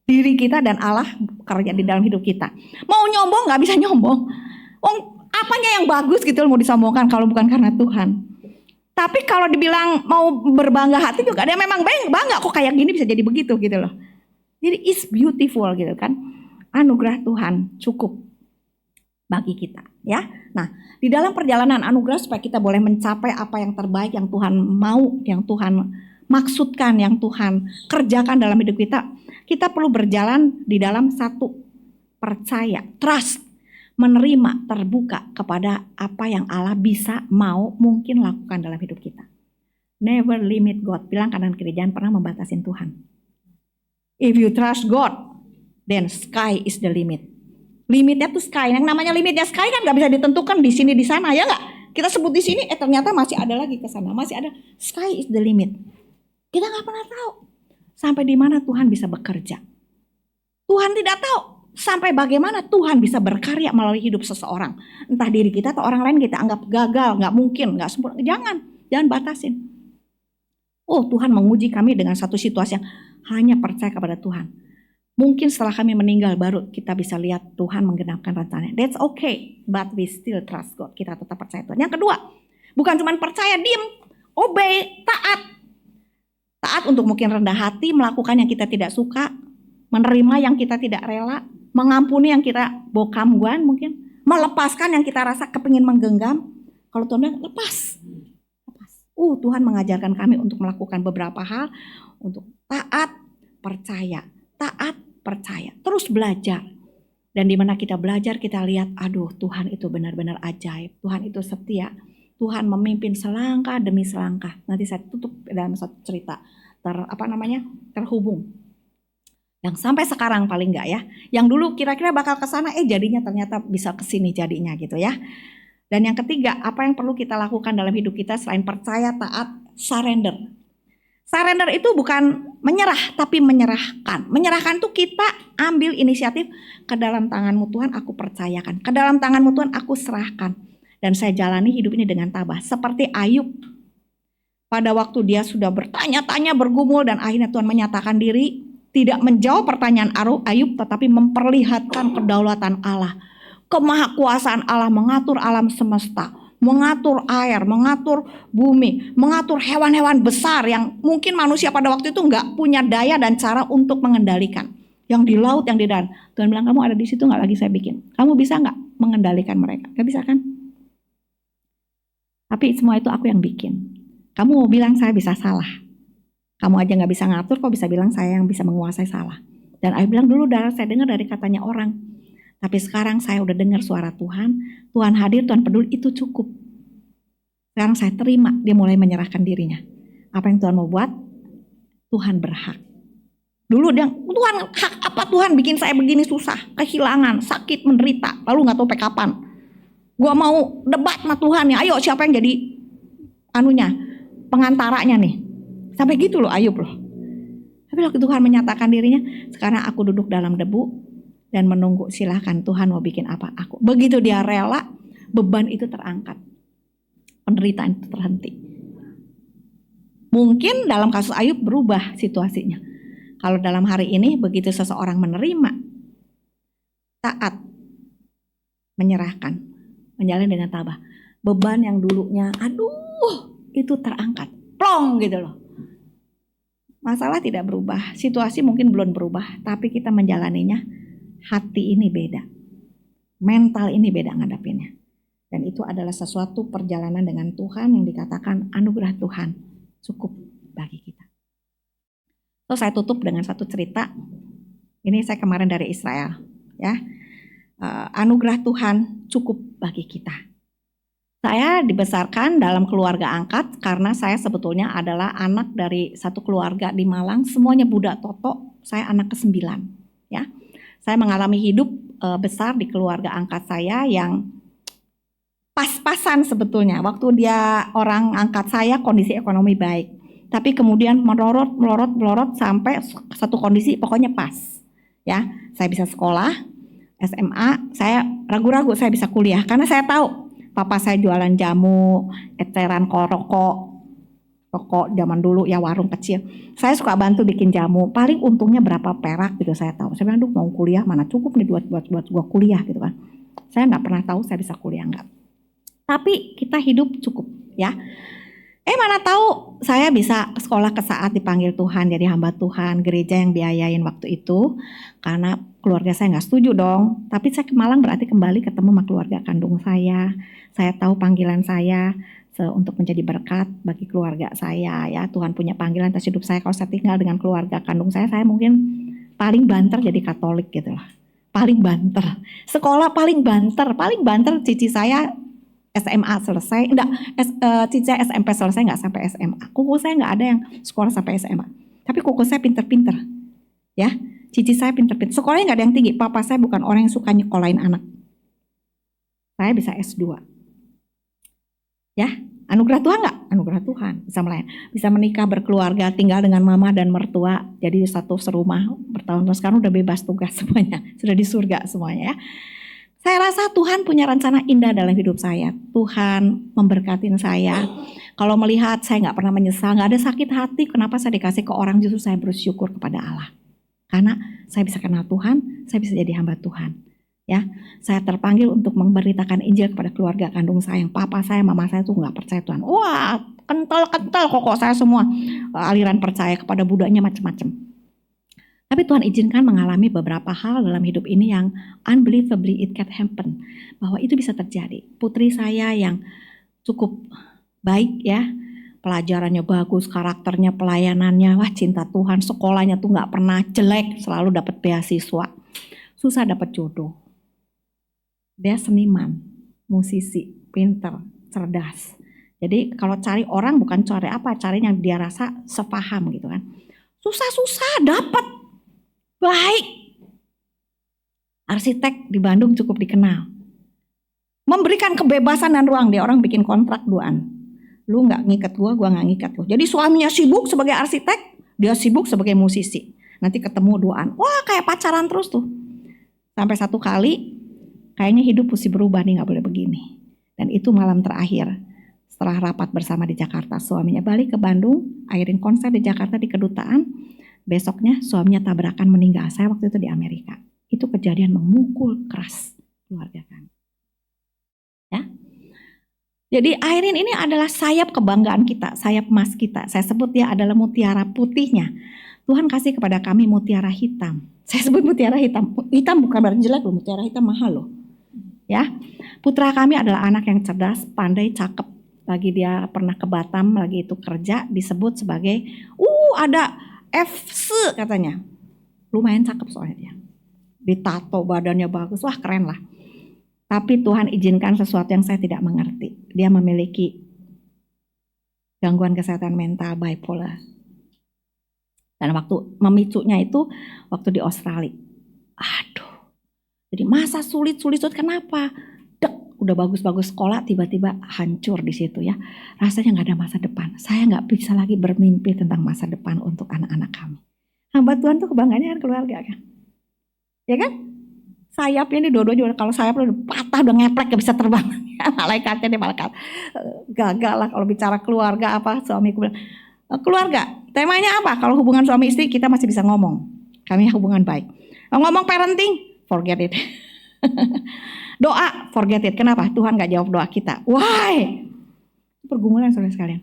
diri kita dan Allah kerja di dalam hidup kita. Mau nyombong gak bisa nyombong. Apanya yang bagus gitu loh mau disombongkan kalau bukan karena Tuhan. Tapi kalau dibilang mau berbangga hati juga ada memang bangga kok kayak gini bisa jadi begitu gitu loh. Jadi it's beautiful gitu kan. Anugerah Tuhan cukup bagi kita ya. Nah, di dalam perjalanan anugerah supaya kita boleh mencapai apa yang terbaik yang Tuhan mau, yang Tuhan maksudkan, yang Tuhan kerjakan dalam hidup kita, kita perlu berjalan di dalam satu percaya, trust, menerima, terbuka kepada apa yang Allah bisa, mau, mungkin lakukan dalam hidup kita. Never limit God. Bilang kanan kiri, jangan pernah membatasin Tuhan. If you trust God, then sky is the limit. Limitnya tuh sky. Yang namanya limitnya sky kan gak bisa ditentukan di sini di sana, ya gak? Kita sebut di sini, ternyata masih ada lagi ke sana, masih ada. Sky is the limit. Kita gak pernah tahu sampai di mana Tuhan bisa bekerja. Tuhan tidak tahu sampai bagaimana Tuhan bisa berkarya melalui hidup seseorang. Entah diri kita atau orang lain kita anggap gagal, nggak mungkin, nggak sempurna. Jangan batasin. Oh, Tuhan menguji kami dengan satu situasi yang hanya percaya kepada Tuhan. Mungkin setelah kami meninggal baru kita bisa lihat Tuhan menggenapkan rencananya. That's okay, but we still trust God. Kita tetap percaya Tuhan. Yang kedua, bukan cuma percaya, diem, obey, taat. Taat untuk mungkin rendah hati, melakukan yang kita tidak suka, menerima yang kita tidak rela, mengampuni yang kita bokam-guan mungkin, melepaskan yang kita rasa kepingin menggenggam. Kalau Tuhan bilang lepas. Tuhan mengajarkan kami untuk melakukan beberapa hal, untuk taat, percaya, terus belajar. Dan di mana kita belajar kita lihat, aduh Tuhan itu benar-benar ajaib, Tuhan itu setia, Tuhan memimpin selangkah demi selangkah. Nanti saya tutup dalam satu cerita terhubung. Yang sampai sekarang paling enggak ya, yang dulu kira-kira bakal ke sana, jadinya ternyata bisa ke sini jadinya gitu ya. Dan yang ketiga, apa yang perlu kita lakukan dalam hidup kita selain percaya, taat, surrender. Surrender itu bukan menyerah, tapi menyerahkan. Menyerahkan itu kita ambil inisiatif, ke dalam tangan-Mu Tuhan aku percayakan, ke dalam tangan-Mu Tuhan aku serahkan. Dan saya jalani hidup ini dengan tabah. Seperti Ayub, pada waktu dia sudah bertanya-tanya, bergumul, dan akhirnya Tuhan menyatakan diri, tidak menjawab pertanyaan Ayub, tetapi memperlihatkan kedaulatan Allah. Kemahakuasaan Allah mengatur alam semesta, mengatur air, mengatur bumi, mengatur hewan-hewan besar yang mungkin manusia pada waktu itu nggak punya daya dan cara untuk mengendalikan. Yang di laut, yang di darat. Tuhan bilang, kamu ada di situ nggak lagi saya bikin. Kamu bisa nggak mengendalikan mereka? Nggak bisa kan? Tapi semua itu aku yang bikin. Kamu mau bilang saya bisa salah. Kamu aja nggak bisa ngatur, kok bisa bilang saya yang bisa menguasai salah. Dan Ayub bilang dulu saya dengar dari katanya orang. Tapi sekarang saya udah dengar suara Tuhan, Tuhan hadir, Tuhan peduli, itu cukup. Sekarang saya terima, dia mulai menyerahkan dirinya. Apa yang Tuhan mau buat, Tuhan berhak. Dulu dia, Tuhan hak apa Tuhan bikin saya begini susah, kehilangan, sakit, menderita, lalu gak tahu kapan. Gua mau debat sama Tuhan ya, ayo siapa yang jadi pengantaranya nih. Sampai gitu loh Ayub loh. Tapi waktu Tuhan menyatakan dirinya, sekarang aku duduk dalam debu, dan menunggu, silahkan Tuhan mau bikin apa aku. Begitu dia rela, beban itu terangkat, penderitaan itu terhenti. Mungkin dalam kasus Ayub berubah situasinya. Kalau dalam hari ini begitu seseorang menerima, taat, menyerahkan, menjalani dengan tabah, beban yang dulunya aduh itu terangkat, plong gitu loh. Masalah tidak berubah, situasi mungkin belum berubah, tapi kita menjalaninya. Hati ini beda, mental ini beda ngadapinnya. Dan itu adalah sesuatu perjalanan dengan Tuhan yang dikatakan anugerah Tuhan cukup bagi kita. Terus saya tutup dengan satu cerita. Ini saya kemarin dari Israel, ya. Anugerah Tuhan cukup bagi kita. Saya dibesarkan dalam keluarga angkat karena saya sebetulnya adalah anak dari satu keluarga di Malang. Semuanya Buddha Toto. Saya anak ke-9, ya. Saya mengalami hidup besar di keluarga angkat saya yang pas-pasan sebetulnya. Waktu dia orang angkat saya kondisi ekonomi baik. Tapi kemudian melorot sampai satu kondisi pokoknya pas. Ya, saya bisa sekolah, SMA, saya ragu-ragu saya bisa kuliah. Karena saya tahu papa saya jualan jamu, eceran rokok zaman dulu ya, warung kecil. Saya suka bantu bikin jamu. Paling untungnya berapa perak gitu saya tahu. Saya bilang, aduh mau kuliah mana cukup nih buat gua kuliah gitu kan. Saya nggak pernah tahu saya bisa kuliah nggak. Tapi kita hidup cukup ya. Mana tahu saya bisa sekolah ke saat dipanggil Tuhan jadi hamba Tuhan, gereja yang biayain waktu itu. Karena keluarga saya nggak setuju dong. Tapi saya ke Malang berarti kembali ketemu sama keluarga kandung saya. Saya tahu panggilan saya untuk menjadi berkat bagi keluarga saya ya. Tuhan punya panggilan atas hidup saya. Kalau saya tinggal dengan keluarga kandung saya mungkin paling banter jadi Katolik gitu lah. Paling banter. Sekolah paling banter cici saya SMA selesai, cici saya SMP selesai nggak sampai SMA. Kuku saya nggak ada yang sekolah sampai SMA. Tapi kuku saya pinter-pinter ya. Cici saya pinter-pinter. Sekolahnya nggak ada yang tinggi. Papa saya bukan orang yang suka nyekolahin anak. Saya bisa S2. Ya, Anugerah Tuhan nggak? Anugerah Tuhan. Bisa melayani, bisa menikah, berkeluarga, tinggal dengan mama dan mertua, jadi satu serumah bertahun-tahun. Sekarang udah bebas tugas semuanya, sudah di surga semuanya ya. Saya rasa Tuhan punya rencana indah dalam hidup saya. Tuhan memberkatin saya. Kalau melihat saya nggak pernah menyesal, nggak ada sakit hati. Kenapa saya dikasih ke orang, justru saya bersyukur kepada Allah. Karena saya bisa kenal Tuhan, saya bisa jadi hamba Tuhan. Ya, saya terpanggil untuk memberitakan Injil kepada keluarga kandung saya, yang papa saya, mama saya tuh nggak percaya Tuhan. Wah, kental kok saya semua aliran percaya kepada Budanya macam-macam. Tapi Tuhan izinkan mengalami beberapa hal dalam hidup ini yang unbelievably it can happen, bahwa itu bisa terjadi. Putri saya yang cukup baik ya, pelajarannya bagus, karakternya, pelayanannya, wah cinta Tuhan, sekolahnya tuh nggak pernah jelek, selalu dapat beasiswa, susah dapat jodoh. Dia seniman, musisi, pinter, cerdas. Jadi kalau cari orang bukan cari apa, cari yang dia rasa sepaham gitu kan. Susah-susah dapat, baik. Arsitek di Bandung cukup dikenal. Memberikan kebebasan dan ruang, dia orang bikin kontrak duaan. Lu gak ngikat gua gak ngikat lu. Jadi suaminya sibuk sebagai arsitek, dia sibuk sebagai musisi. Nanti ketemu duaan, wah kayak pacaran terus tuh. Sampai satu kali, kayaknya hidup mesti berubah nih, gak boleh begini. Dan itu malam terakhir, setelah rapat bersama di Jakarta, suaminya balik ke Bandung, akhirin konser di Jakarta di kedutaan. Besoknya suaminya tabrakan meninggal, saya waktu itu di Amerika. Itu kejadian memukul keras keluarga kami. Ya. Jadi Airin ini adalah sayap kebanggaan kita, sayap emas kita. Saya sebut dia adalah mutiara putihnya. Tuhan kasih kepada kami mutiara hitam. Saya sebut mutiara hitam. Hitam bukan berarti jelek loh, mutiara hitam mahal loh. Ya, putra kami adalah anak yang cerdas, pandai, cakep. Lagi dia pernah ke Batam, lagi itu kerja, disebut sebagai, ada FC katanya. Lumayan cakep soalnya dia. Ditato, badannya bagus, wah keren lah. Tapi Tuhan izinkan sesuatu yang saya tidak mengerti. Dia memiliki gangguan kesehatan mental, bipolar. Dan waktu memicunya itu, waktu di Australia. Aduh. Jadi masa sulit, kenapa? Udah bagus-bagus sekolah, tiba-tiba hancur di situ ya. Rasanya nggak ada masa depan. Saya nggak bisa lagi bermimpi tentang masa depan untuk anak-anak kami. Hamba Tuhan tuh kebanggaannya kan keluarga kan, ya kan? Sayapnya ini dua-duanya kalau sayap udah patah, udah ngeplek, gak bisa terbang. Malaikatnya dia malaikat. Gagal lah kalau bicara keluarga apa, suamiku bilang, keluarga, temanya apa? Kalau hubungan suami istri kita masih bisa ngomong. Kami hubungan baik. Ngomong parenting, forget it. Doa, forget it. Kenapa? Tuhan gak jawab doa kita. Why? Pergumulan saudara sekalian.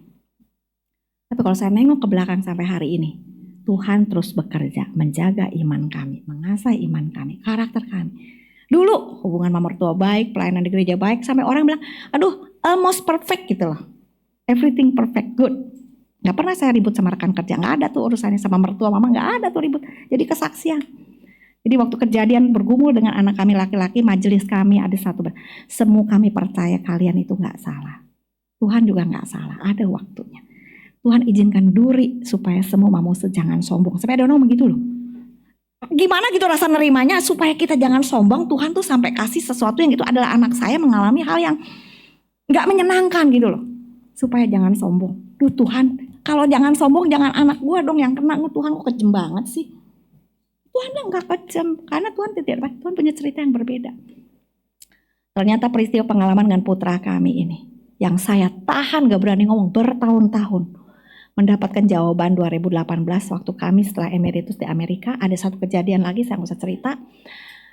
Tapi kalau saya nengok ke belakang sampai hari ini, Tuhan terus bekerja, menjaga iman kami, mengasah iman kami, karakter kami. Dulu hubungan sama mertua baik, pelayanan di gereja baik, sampai orang bilang, aduh almost perfect gitu loh. Everything perfect, good. Gak pernah saya ribut sama rekan kerja, gak ada tuh urusannya sama mertua, mama gak ada tuh ribut. Jadi kesaksian. Jadi waktu kejadian bergumul dengan anak kami laki-laki, majelis kami ada satu, semua kami percaya kalian itu gak salah. Tuhan juga gak salah, ada waktunya. Tuhan izinkan duri supaya semua manusia jangan sombong. Sampai ada orang begitu loh. Gimana gitu rasa nerimanya supaya kita jangan sombong. Tuhan tuh sampai kasih sesuatu yang itu adalah anak saya mengalami hal yang gak menyenangkan gitu loh. Supaya jangan sombong. Duh Tuhan, kalau jangan sombong jangan anak gue dong yang kena. Tuhan kok kejem banget sih. Tuhan gak kejem. Karena Tuhan tidak, Tuhan punya cerita yang berbeda. Ternyata peristiwa pengalaman dengan putra kami ini, yang saya tahan gak berani ngomong bertahun-tahun, mendapatkan jawaban 2018 waktu kami setelah emeritus di Amerika. Ada satu kejadian lagi saya nggak usah cerita.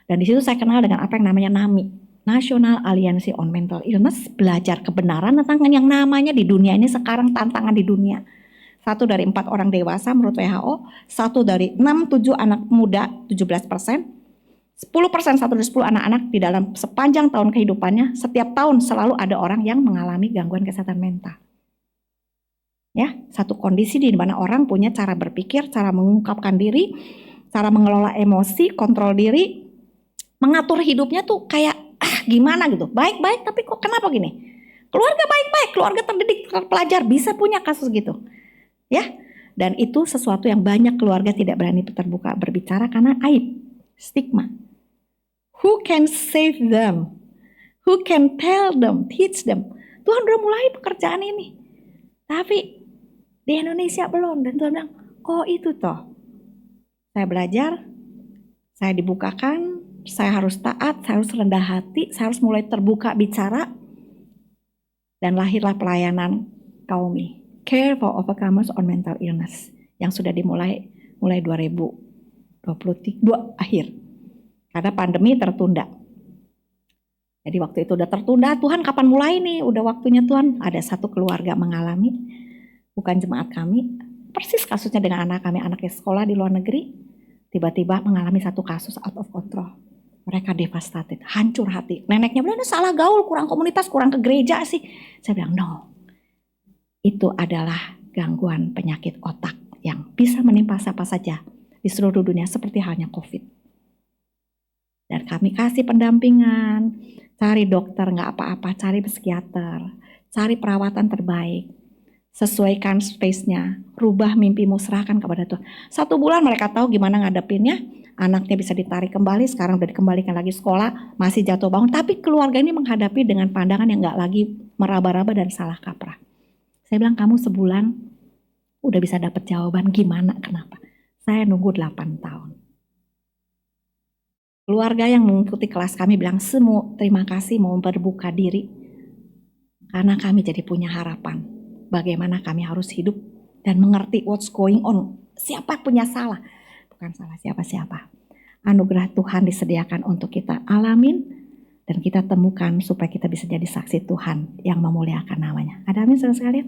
Dan di situ saya kenal dengan apa yang namanya NAMI, National Alliance on Mental Illness. Belajar kebenaran tentang yang namanya di dunia ini sekarang tantangan di dunia. 1 dari 4 orang dewasa menurut WHO, 1 dari 6-7 anak muda 17%, 10% 1 dari 10 anak-anak di dalam sepanjang tahun kehidupannya, setiap tahun selalu ada orang yang mengalami gangguan kesehatan mental. Ya, satu kondisi di mana orang punya cara berpikir, cara mengungkapkan diri, cara mengelola emosi, kontrol diri, mengatur hidupnya tuh kayak gimana gitu. Baik-baik tapi kok kenapa gini? Keluarga baik-baik, keluarga terdidik, terpelajar bisa punya kasus gitu. Ya. Dan itu sesuatu yang banyak keluarga tidak berani terbuka berbicara karena aib, stigma. Who can save them? Who can tell them, teach them? Tuhan udah mulai pekerjaan ini. Tapi di Indonesia belum. Dan Tuhan bilang, oh itu toh. Saya belajar, saya dibukakan, saya harus taat, saya harus rendah hati, saya harus mulai terbuka bicara. Dan lahirlah pelayanan Kaumi, Care for Overcomers on Mental Illness, yang sudah dimulai mulai 2022 akhir. Karena pandemi tertunda. Jadi waktu itu udah tertunda, Tuhan kapan mulai nih? Udah waktunya Tuhan. Ada satu keluarga mengalami, bukan jemaat kami, persis kasusnya dengan anak kami, anaknya sekolah di luar negeri, tiba-tiba mengalami satu kasus out of control. Mereka devastated, hancur hati. Neneknya bilang, salah gaul, kurang komunitas, kurang ke gereja sih. Saya bilang, no. Itu adalah gangguan penyakit otak yang bisa menimpa siapa saja di seluruh dunia seperti halnya COVID. Dan kami kasih pendampingan, cari dokter nggak apa-apa, cari psikiater, cari perawatan terbaik. Sesuaikan space-nya, rubah mimpimu, serahkan kepada Tuhan. 1 bulan mereka tahu gimana ngadepinnya, anaknya bisa ditarik kembali, sekarang udah dikembalikan lagi sekolah, masih jatuh bangun. Tapi keluarga ini menghadapi dengan pandangan yang nggak lagi meraba-raba dan salah kaprah. Saya bilang, kamu sebulan udah bisa dapat jawaban gimana, kenapa? Saya nunggu 8 tahun. Keluarga yang mengikuti kelas kami bilang, semua terima kasih mau berbuka diri. Karena kami jadi punya harapan. Bagaimana kami harus hidup dan mengerti what's going on. Siapa punya salah? Bukan salah siapa-siapa. Anugerah Tuhan disediakan untuk kita alamin dan kita temukan supaya kita bisa jadi saksi Tuhan yang memuliakan namanya. Ada amin saudara sekalian?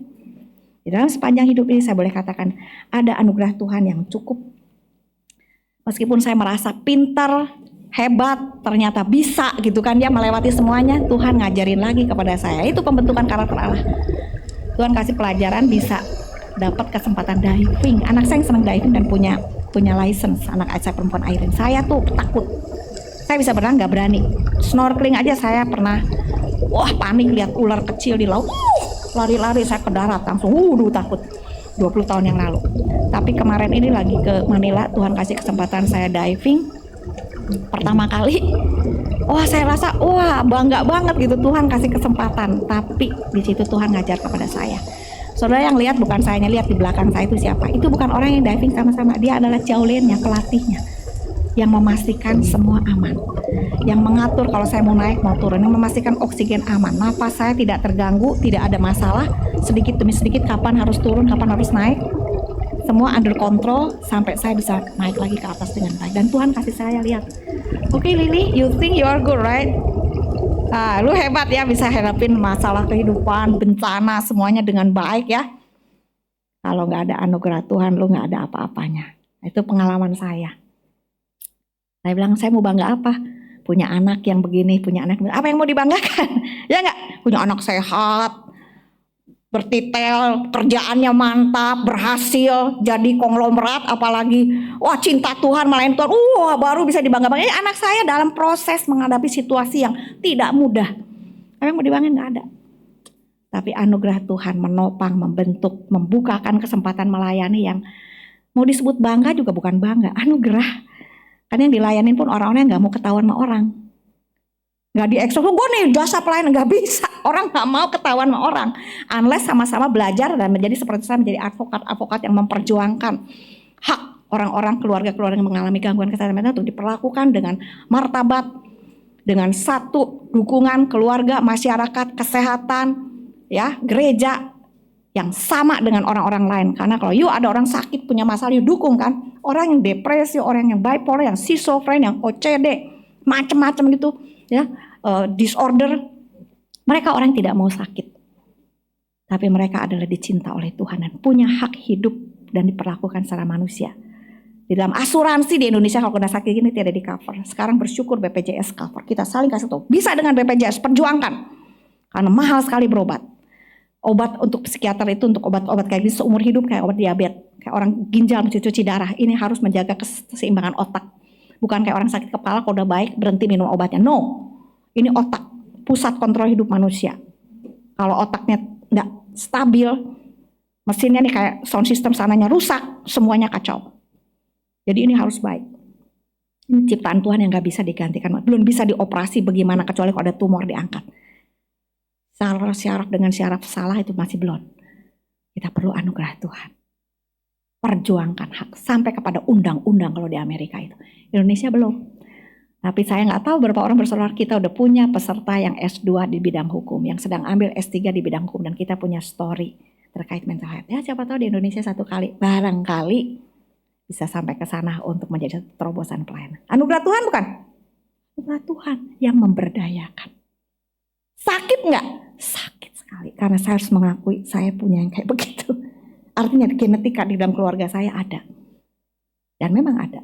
Di dalam sepanjang hidup ini saya boleh katakan ada anugerah Tuhan yang cukup. Meskipun saya merasa pintar, hebat, ternyata bisa gitu kan dia melewati semuanya, Tuhan ngajarin lagi kepada saya. Itu pembentukan karakter Allah. Tuhan kasih pelajaran bisa dapat kesempatan diving. Anak saya yang senang diving dan punya license, anak saya perempuan Airin. Saya tuh takut. Saya bisa berenang nggak berani. Snorkeling aja saya pernah, wah panik lihat ular kecil di laut. Lari-lari saya ke darat langsung, takut. 20 tahun yang lalu. Tapi kemarin ini lagi ke Manila, Tuhan kasih kesempatan saya diving. Pertama kali, wah saya rasa bangga banget gitu, Tuhan kasih kesempatan. Tapi di situ Tuhan ngajar kepada saya. Saudara yang lihat bukan saya, lihat di belakang saya itu siapa? Itu bukan orang yang diving sama-sama, dia adalah jaulennya, pelatihnya, yang memastikan semua aman, yang mengatur kalau saya mau naik mau turun, yang memastikan oksigen aman, nafas saya tidak terganggu, tidak ada masalah, sedikit demi sedikit kapan harus turun, kapan harus naik. Semua under control sampai saya bisa naik lagi ke atas dengan baik. Dan Tuhan kasih saya lihat, oke, Lily, you think you are good, right? Lu hebat ya bisa hadapin masalah kehidupan, bencana, semuanya dengan baik ya. Kalau nggak ada anugerah Tuhan, lu nggak ada apa-apanya. Itu pengalaman saya. Saya bilang, saya mau bangga apa? Punya anak yang begini, punya anak apa yang mau dibanggakan? Ya nggak? Punya anak sehat, bertitel, kerjaannya mantap, berhasil, jadi konglomerat, apalagi wah cinta Tuhan, melayani Tuhan, baru bisa dibangga-banggain. Anak saya dalam proses menghadapi situasi yang tidak mudah. Apa yang mau dibanggain? Nggak ada. Tapi anugerah Tuhan menopang, membentuk, membukakan kesempatan melayani yang mau disebut bangga juga bukan bangga, anugerah. Karena yang dilayanin pun orang-orang yang nggak mau ketahuan sama orang. Nggak diekspos, gue nih jasa pelayanan, nggak bisa. Orang nggak mau ketahuan sama orang. Unless sama-sama belajar dan menjadi seperti saya, menjadi advokat-advokat yang memperjuangkan hak orang-orang, keluarga-keluarga yang mengalami gangguan kesehatan mental untuk diperlakukan dengan martabat, dengan satu dukungan keluarga, masyarakat, kesehatan, ya gereja yang sama dengan orang-orang lain. Karena kalau ada orang sakit punya masalah, dukung kan. Orang yang depresi, orang yang bipolar, yang schizofren, yang OCD, macam-macam gitu. Ya, disorder, mereka orang yang tidak mau sakit, tapi mereka adalah dicinta oleh Tuhan dan punya hak hidup dan diperlakukan secara manusia. Di dalam asuransi di Indonesia kalau kena sakit gini tidak di cover. Sekarang bersyukur BPJS cover. Kita saling kasih tahu, bisa dengan BPJS, perjuangkan, karena mahal sekali berobat. Obat untuk psikiater itu untuk obat-obat kayak gini seumur hidup, kayak obat diabetes, kayak orang ginjal mesti cuci darah. Ini harus menjaga keseimbangan otak. Bukan kayak orang sakit kepala kalau udah baik berhenti minum obatnya. No, ini otak, pusat kontrol hidup manusia. Kalau otaknya nggak stabil, mesinnya nih kayak sound system sananya rusak, semuanya kacau. Jadi ini harus baik. Ini ciptaan Tuhan yang nggak bisa digantikan, belum bisa dioperasi bagaimana kecuali kalau ada tumor diangkat. Syaraf dengan syaraf salah itu masih belum. Kita perlu anugerah Tuhan. Perjuangkan hak sampai kepada undang-undang kalau di Amerika itu. Indonesia belum. Tapi saya nggak tahu berapa orang bersaudara kita udah punya peserta yang S2 di bidang hukum, yang sedang ambil S3 di bidang hukum, dan kita punya story terkait mental health. Ya siapa tahu di Indonesia satu kali, barangkali bisa sampai ke sana untuk menjadi terobosan pelayanan. Anugerah Tuhan bukan? Anugerah Tuhan yang memberdayakan. Sakit nggak? Sakit sekali, karena saya harus mengakui saya punya yang kayak begitu. Artinya genetika di dalam keluarga saya ada. Dan memang ada.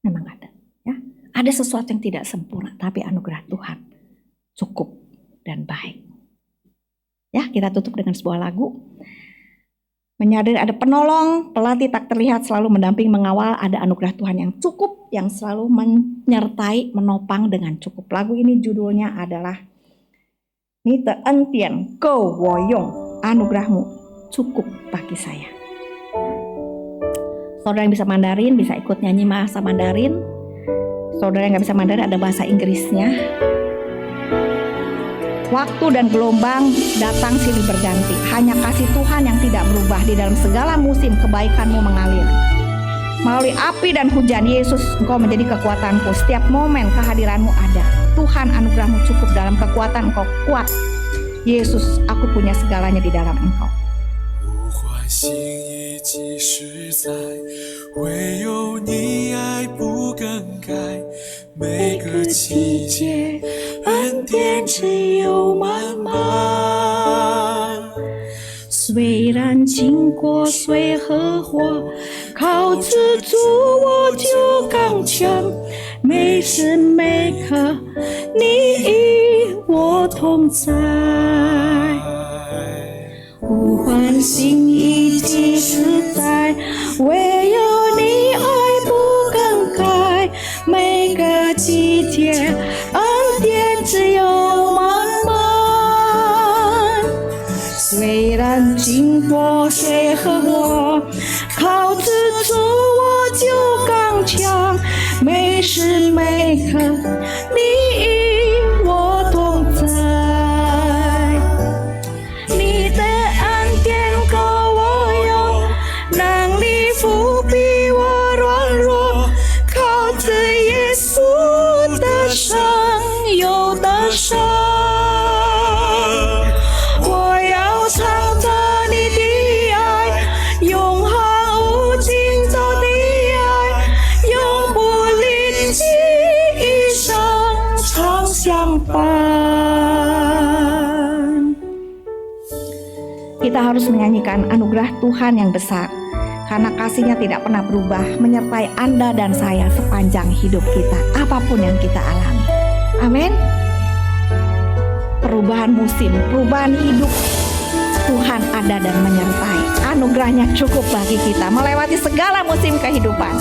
Memang ada. Ya. Ada sesuatu yang tidak sempurna, tapi anugerah Tuhan cukup dan baik. Ya, kita tutup dengan sebuah lagu. Menyadari ada penolong, pelatih tak terlihat selalu mendamping, mengawal, ada anugerah Tuhan yang cukup, yang selalu menyertai, menopang dengan cukup. Lagu ini judulnya adalah Ni Te En Tien Kou Wo Yong, anugerahmu cukup bagi saya. Saudara yang bisa Mandarin bisa ikut nyanyi bahasa Mandarin. Saudara yang gak bisa Mandarin ada bahasa Inggrisnya. Waktu dan gelombang datang silih berganti. Hanya kasih Tuhan yang tidak berubah. Di dalam segala musim kebaikanmu mengalir. Melalui api dan hujan, Yesus, Engkau menjadi kekuatanku. Setiap momen kehadiranmu ada. Tuhan, anugerahmu cukup, dalam kekuatan Engkau kuat. Yesus, aku punya segalanya di dalam Engkau. 心已即实在，唯有你爱不更改，每个季节恩典只有满满。虽然经过水和火，靠着主我就刚强，每时每刻你与我同在。呼唤心意即实在，唯有你爱不更改，每个季节恩典只有满满。虽然经过水和火，靠着主我就刚强，每时每刻你与我同在。我要唱着你的爱，永恒无尽的爱，永不离弃，一生常相伴。Kita harus menyanyikan anugerah Tuhan yang besar, karena kasih-Nya tidak pernah berubah, menyertai Anda dan saya sepanjang hidup kita, apapun yang kita alami. Amin. Perubahan musim, perubahan hidup, Tuhan ada dan menyertai. Anugerahnya cukup bagi kita melewati segala musim kehidupan.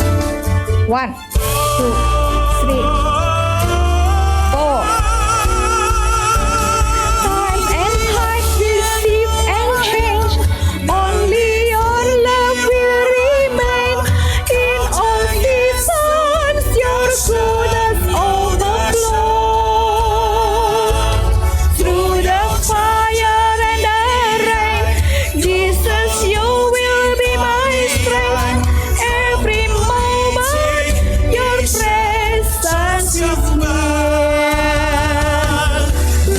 1, 2, 3, 4. Times and times receive and change. Only your love will remain. In all seasons your goodness overflows. Through the fire and the rain, Jesus, you will be my strength. Every moment your presence is near.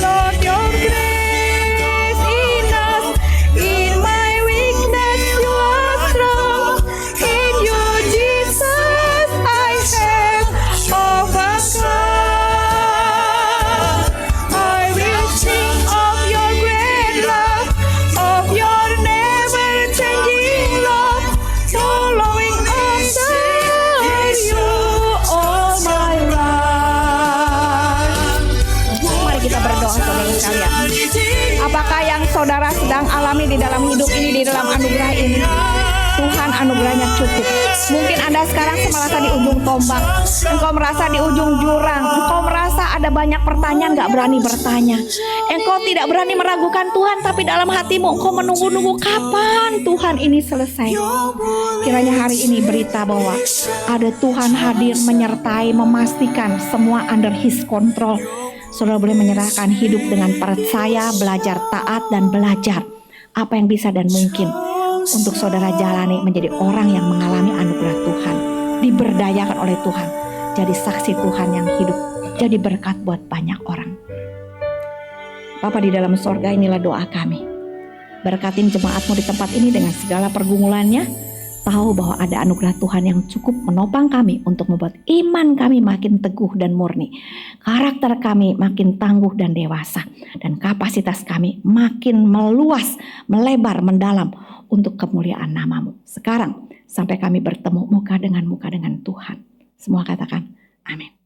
Lord, your grace enough. In my weakness you are strong. In you, Jesus, I have overcome. I will sing of your great love, of your never-changing love, following after you all my life. Mari kita berdoa saudara sekalian. Apakah yang saudara sedang alami di dalam hidup ini, di dalam anugerah ini? Tuhan anugerahnya cukup. Mungkin Anda sekarang merasa di ujung tombak, engkau merasa di ujung jurang, engkau merasa ada banyak pertanyaan, gak berani bertanya. Engkau tidak berani meragukan Tuhan, tapi dalam hatimu engkau menunggu-nunggu kapan Tuhan ini selesai. Kiranya hari ini berita bahwa ada Tuhan hadir menyertai, memastikan semua under His control. Saudara boleh menyerahkan hidup dengan percaya, belajar taat dan belajar apa yang bisa dan mungkin untuk saudara jalani menjadi orang yang mengalami anugerah Tuhan, diberdayakan oleh Tuhan, jadi saksi Tuhan yang hidup, jadi berkat buat banyak orang. Bapa di dalam sorga, inilah doa kami. Berkatin jemaatmu di tempat ini dengan segala pergumulannya. Tahu bahwa ada anugerah Tuhan yang cukup menopang kami untuk membuat iman kami makin teguh dan murni. Karakter kami makin tangguh dan dewasa. Dan kapasitas kami makin meluas, melebar, mendalam untuk kemuliaan nama-Mu. Sekarang sampai kami bertemu muka dengan Tuhan. Semua katakan amin.